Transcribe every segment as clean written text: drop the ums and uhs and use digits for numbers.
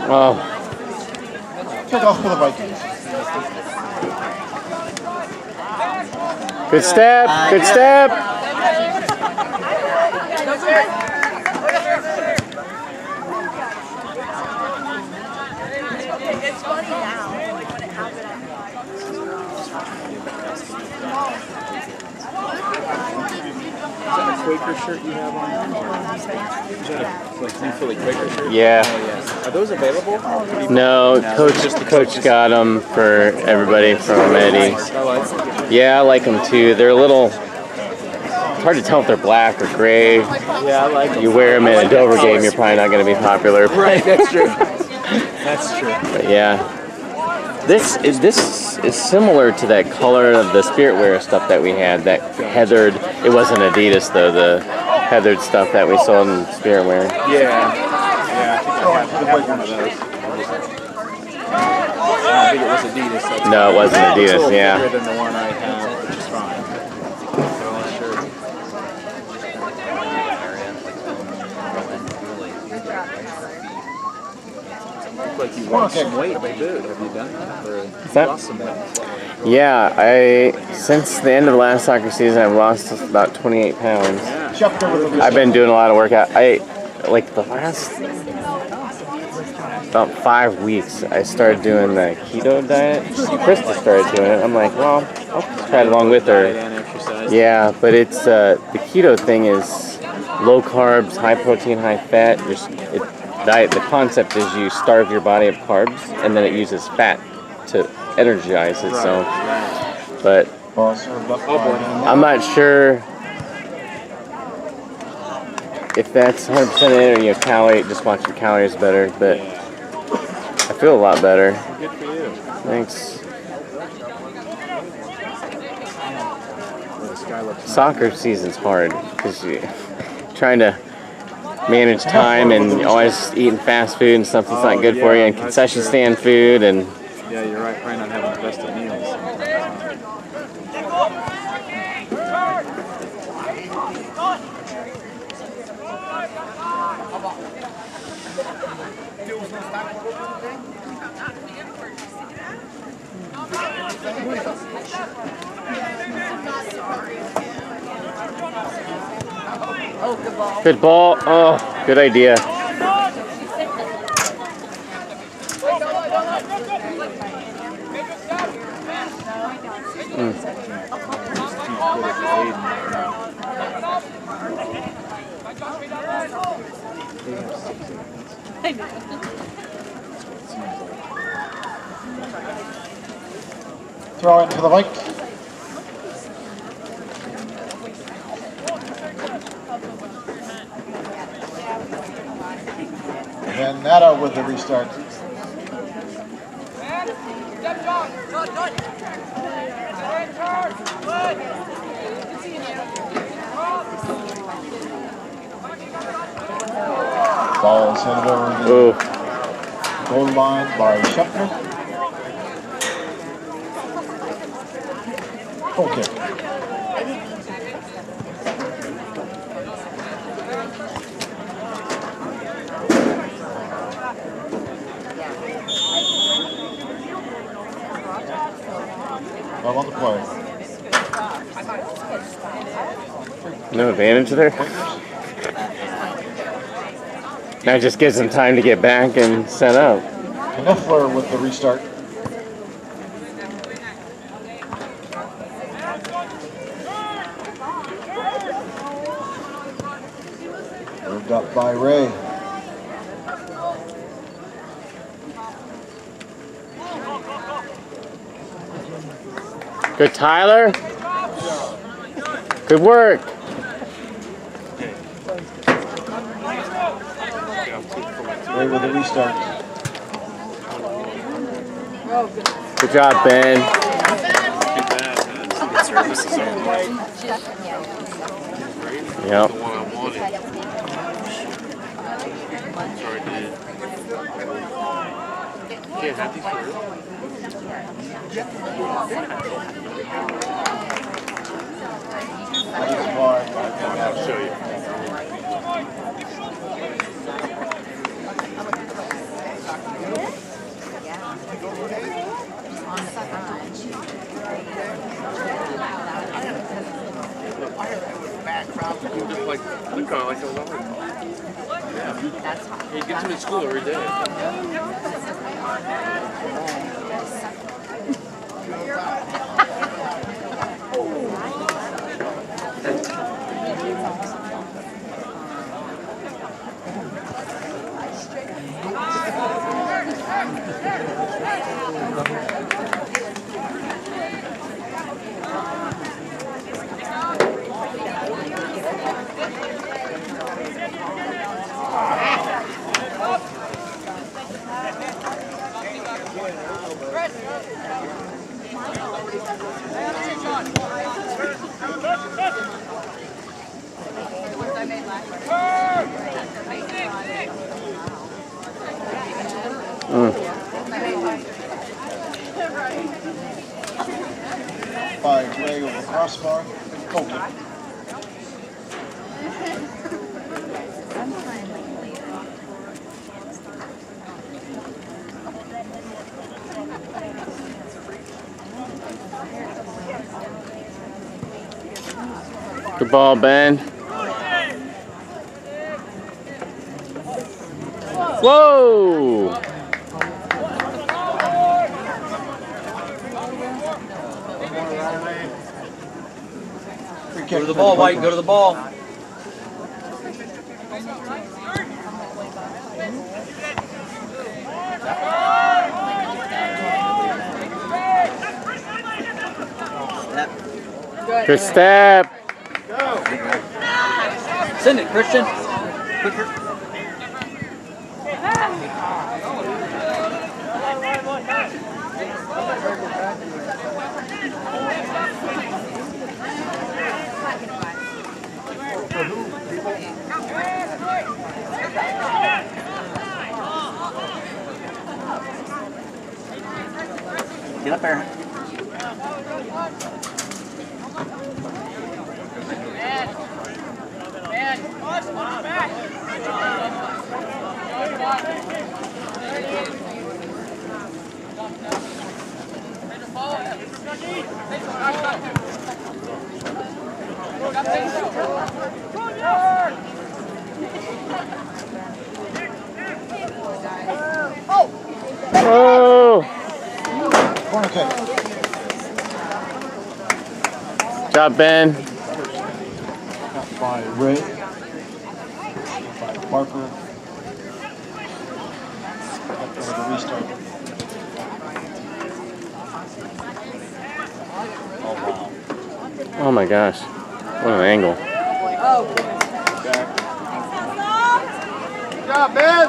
Oh. Took off for the Vikings. Good step. Good step. It's funny now, like when it happened. Is that a Quaker shirt you have on? Is that a New Philly Quaker shirt? Yeah. Oh, yes. Are those available? No, Coach got them for everybody from Eddie. Yeah, I like them too. They're a little. It's hard to tell if they're black or gray. Yeah, I like them. You wear them in a Dover game, you're probably not going to be popular. Right, that's true. That's true. But yeah, this is similar to that color of the Spirit Wear stuff that we had. That heathered. It wasn't Adidas though. The heathered stuff that we sold in Spirit Wear. Yeah. I have one of those. I think it was Adidas. No, it wasn't Adidas. Yeah. Bigger than the one I have, which is fine. Like you lost some weight, dude. Have you done that? Or lost some weight? Yeah, since the end of last soccer season, I've lost about 28 pounds. I've been doing a lot of workout. Like the last about 5 weeks, I started doing the keto diet. Krista started doing it. I'm like, well, I'll try it along with her. Yeah, but it's the keto thing is low carbs, high protein, high fat. The concept is you starve your body of carbs and then it uses fat to energize it. So, but I'm not sure if that's 100% it or calorie. Just watching calories better, but I feel a lot better. Good for you. Thanks. Soccer season's hard because you're trying to manage time and always eating fast food and stuff that's not good for you, and concession stand food and. Yeah, you're right. Probably not having the best of meals. Good ball. Oh, good idea. Throw into the Vikes. And Nata with the restart. Ball sent over the goal line by Scheffner. Okay. On the play. No advantage there. That just gives them time to get back and set up. Kneffler with the restart. Moved up by Ray. Good, Tyler. Good work. Ray with the restart. Good job, Ben. Yep. I'll show you. Like, look on like a lover. Yeah. He gets him in school every day. By Gray over crossbar, Colton. Good ball, Ben. Whoa! Go to the ball, White. Go to the ball. Good step. Send it, Christian. Quicker. Get up there. Oh! Corner kick. Good job, Ben. By Ray. By Parker. After the restart. Oh, wow. Oh my gosh. What an angle. Good job, Ben!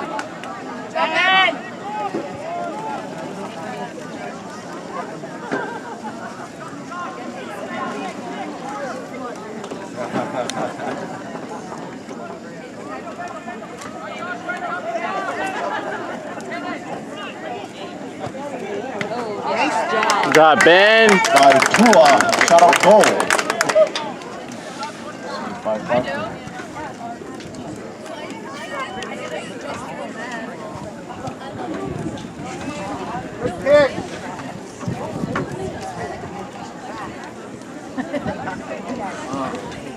Good job, Ben. By Tua, shot out goal. By Parker. Kick.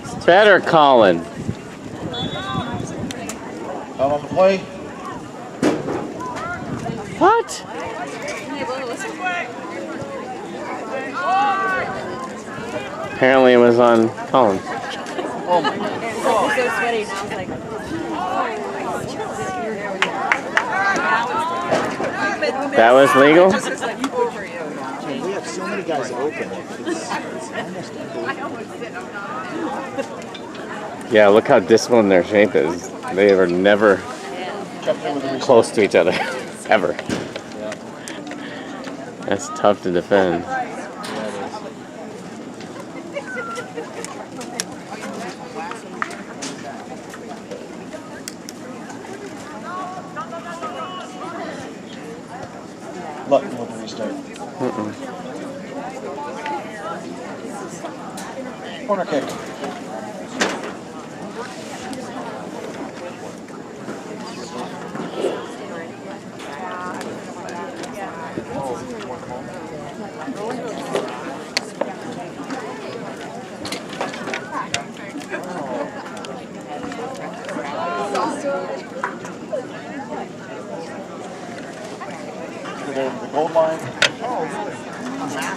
It's better, Colin. Out on the play. What? Apparently it was on Colin. Oh my God. So sweaty now. It's like, That was legal? We have so many guys open. It's almost Yeah, look how disciplined their shape is. They are never close to each other. Ever. That's tough to defend. Lutton with the restart. Corner kick.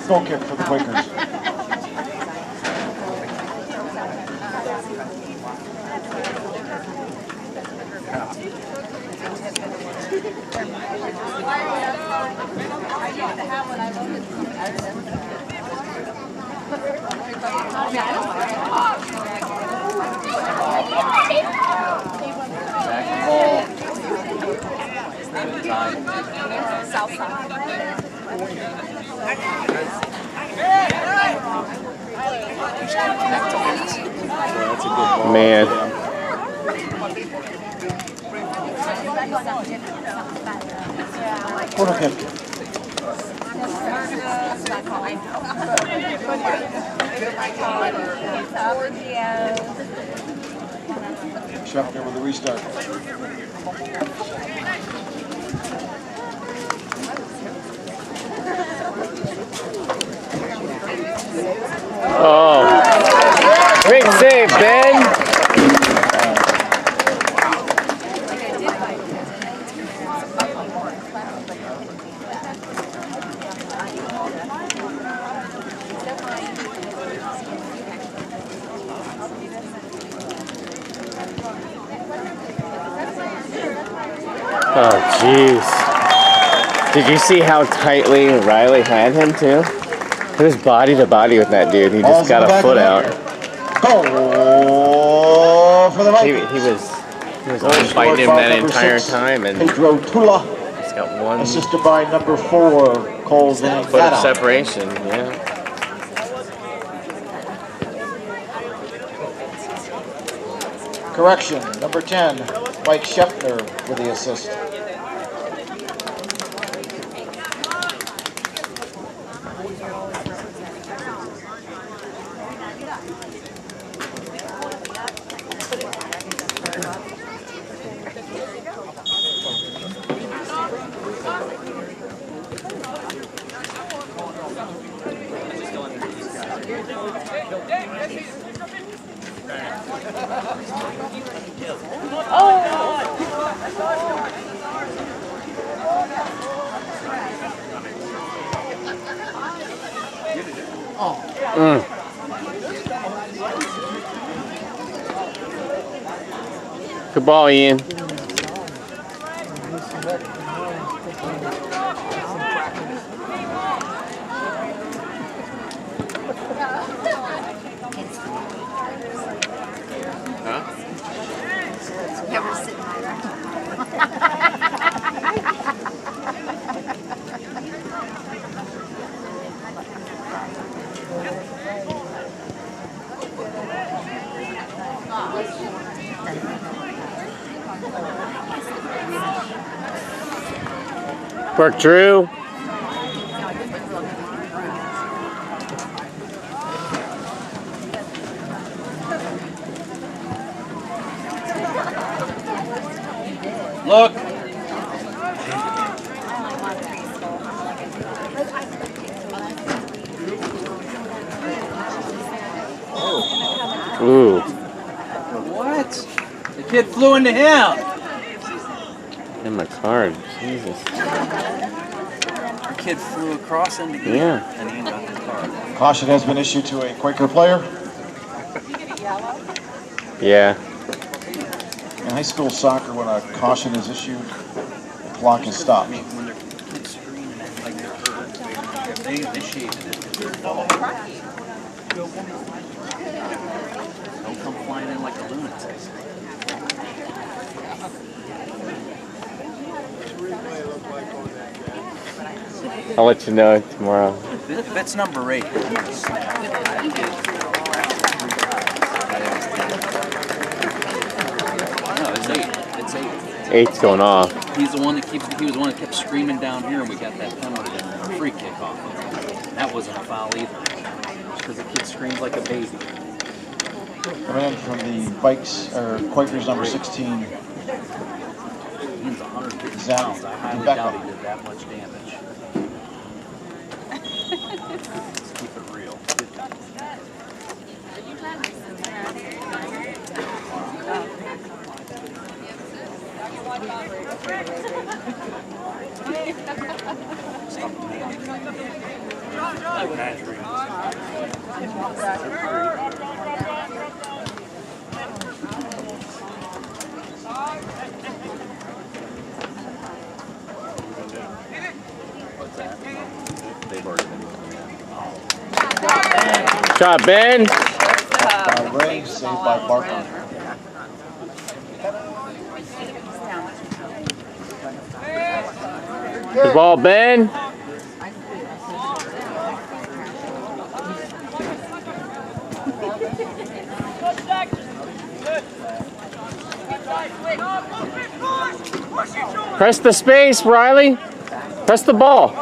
Goal kick for the Quakers. Man. Corner kick. Scheffner with the restart. Oh. Great save, Ben. Oh, jeez. Did you see how tightly Riley had him, too? He was body to body with that dude. He just got a foot out. Goal for the Vikings. He was fighting him that entire time, and Pedro Tula, he's got one assisted by number 4, Cole foot of Zangata. separation. Yeah. Correction, number 10, Mike Scheffner with the assist. Good ball, Ian. Work, Drew. Look. Ooh. What? The kid flew into him. And my card. Jesus. The kid flew across into him. Yeah. And he got the card. Caution has been issued to a Quaker player. Yeah. In high school soccer, when a caution is issued, the clock is stopped. When their kids screaming at like they're hurt, they initiated it. Don't come flying in like a lunatic. I'll let you know tomorrow. That's number 8. Oh. No, it's 8. It's 8. 8's going off. He was the one that kept screaming down here, and we got that penalty and a free kick off. That wasn't a foul either, because the kid screams like a baby. Coming in from the Bikes, or Quakers number 16. He's 150 Zach pounds. I highly Beckham. doubt he did that much damage. Let's keep it real. What's that? They've already been moving in. Shot, Ben. By Ray, saved by Barton. Good ball, Ben. Press the space, Riley. Press the ball.